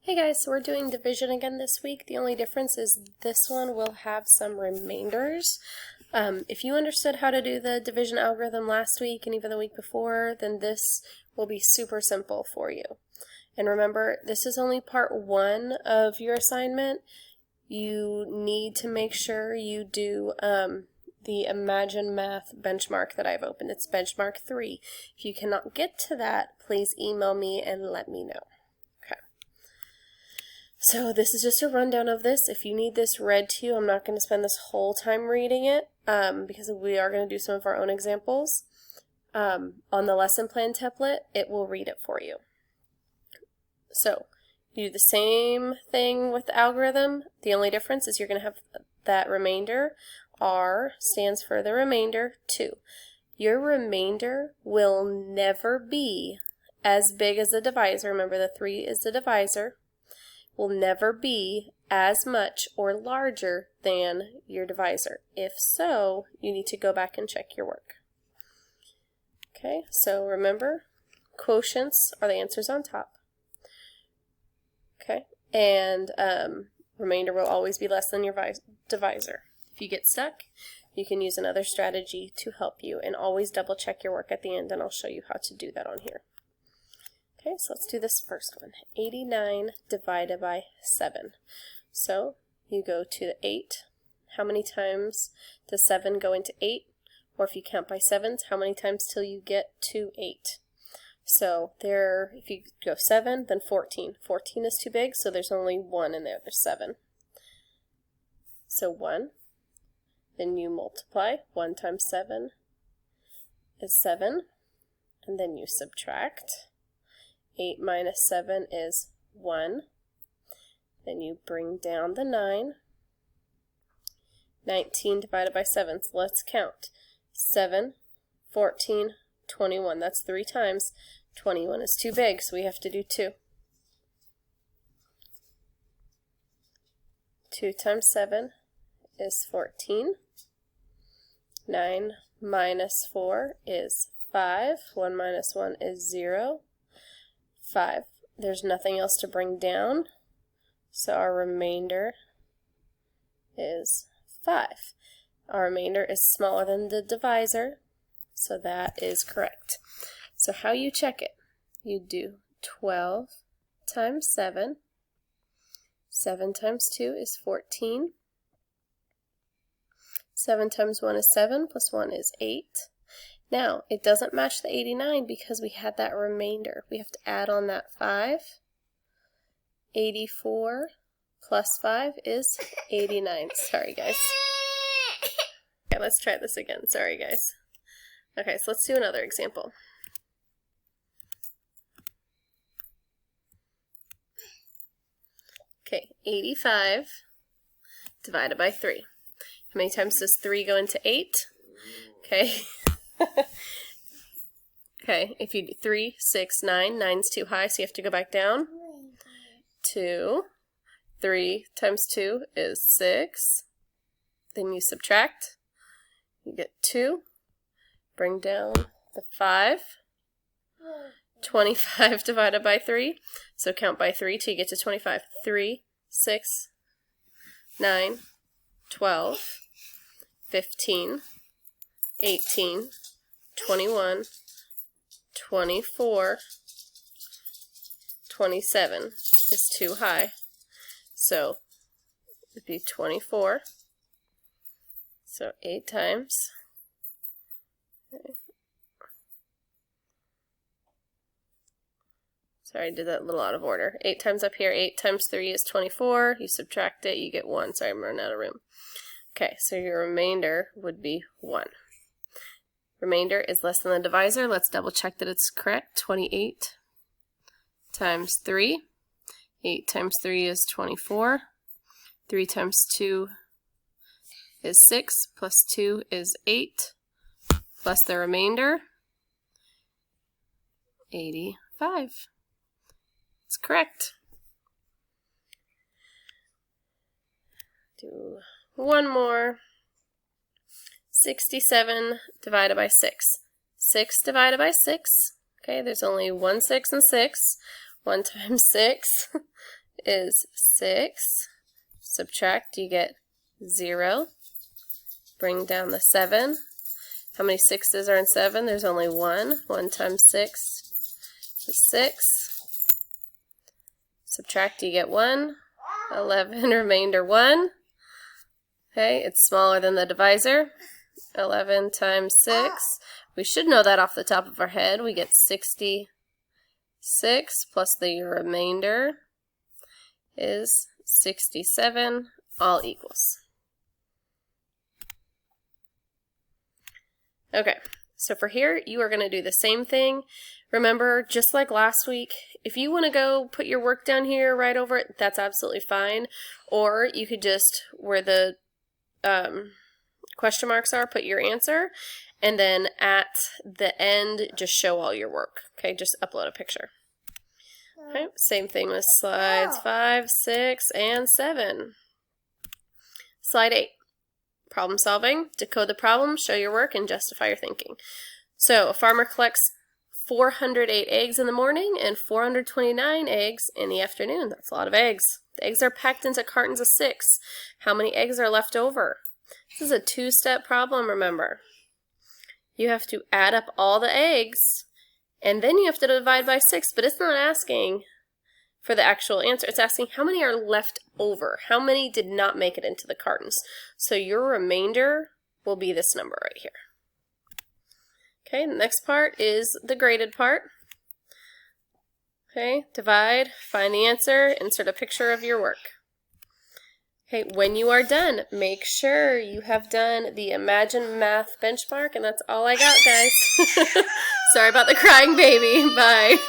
Hey guys, so we're doing division again this week. The only difference is this one will have some remainders. If you understood how to do the division algorithm last week and even the week before, then this will be super simple for you. And remember, this is only part one of your assignment. You need to make sure you do the Imagine Math benchmark that I've opened. It's benchmark 3. If you cannot get to that, please email me and let me know. So this is just a rundown of this. If you need this read to you, I'm not going to spend this whole time reading it because we are going to do some of our own examples. On the lesson plan template, it will read it for you. So you do the same thing with the algorithm. The only difference is you're going to have that remainder. R stands for the remainder, 2. Your remainder will never be as big as the divisor. Remember, the 3 is the divisor. Will never be as much or larger than your divisor. If so, you need to go back and check your work. Okay, so remember, quotients are the answers on top. Okay, and remainder will always be less than your divisor. If you get stuck, you can use another strategy to help you, and always double check your work at the end, and I'll show you how to do that on here. Okay, so let's do this first one. 89 divided by 7. So you go to the 8. How many times does 7 go into 8? Or if you count by 7s, how many times till you get to 8? So there, if you go 7, then 14. 14 is too big, so there's only 1 in there. There's 7. So 1. Then you multiply. 1 times 7 is 7. And then you subtract. 8 minus 7 is 1. Then you bring down the 9. 19 divided by 7. So let's count. 7, 14, 21. That's 3 times. 21 is too big, so we have to do 2. 2 times 7 is 14. 9 minus 4 is 5. 1 minus 1 is 0. 5. There's nothing else to bring down, so our remainder is 5. Our remainder is smaller than the divisor, so that is correct. So how you check it? You do 12 times 7. 7 times 2 is 14. 7 times 1 is 7, plus 1 is 8. Now, it doesn't match the 89 because we had that remainder. We have to add on that 5. 84 plus 5 is 89. Sorry, guys. Okay, let's try this again. Sorry, guys. Okay, so let's do another example. Okay, 85 divided by 3. How many times does 3 go into 8? Okay. Okay, if you do 3, 6, 9, 9's too high, so you have to go back down. 2. 3 times 2 is 6. Then you subtract. You get 2. Bring down the 5. 25 divided by 3. So count by 3 till you get to 25. 3, 6, 9, 12, 15, 18, 21, 24, 27 is too high. So it would be 24. So 8 times. Okay. Sorry, I did that a little out of order. 8 times up here. 8 times 3 is 24. You subtract it, you get 1. Sorry, I'm running out of room. Okay, so your remainder would be 1. Remainder is less than the divisor. Let's double check that it's correct. 28 times 3. 8 times 3 is 24. 3 times 2 is 6, plus 2 is 8, plus the remainder, 85. It's correct. Do one more. 67 divided by 6. 6 divided by 6. Okay, there's only one 6 and 6. 1 times 6 is 6. Subtract, you get 0. Bring down the 7. How many 6s are in 7? There's only 1. 1 times 6 is 6. Subtract, you get 1. 11, remainder 1. Okay, it's smaller than the divisor. 11 times 6. We should know that off the top of our head. We get 66 plus the remainder is 67, all equals. Okay, so for here, you are going to do the same thing. Remember, just like last week, if you want to go put your work down here right over it, that's absolutely fine. Or you could just, where the question marks are, put your answer, and then at the end, just show all your work. Okay, just upload a picture. Okay, same thing with slides 5, 6, and 7. Slide 8. Problem solving. Decode the problem, show your work, and justify your thinking. So a farmer collects 408 eggs in the morning and 429 eggs in the afternoon. That's a lot of eggs. The eggs are packed into cartons of 6. How many eggs are left over? This is a 2-step problem, remember. You have to add up all the eggs, and then you have to divide by 6, but it's not asking for the actual answer. It's asking how many are left over. How many did not make it into the cartons? So your remainder will be this number right here. Okay, the next part is the graded part. Okay, divide, find the answer, insert a picture of your work. Okay, when you are done, make sure you have done the Imagine Math benchmark, and that's all I got, guys. Sorry about the crying baby. Bye.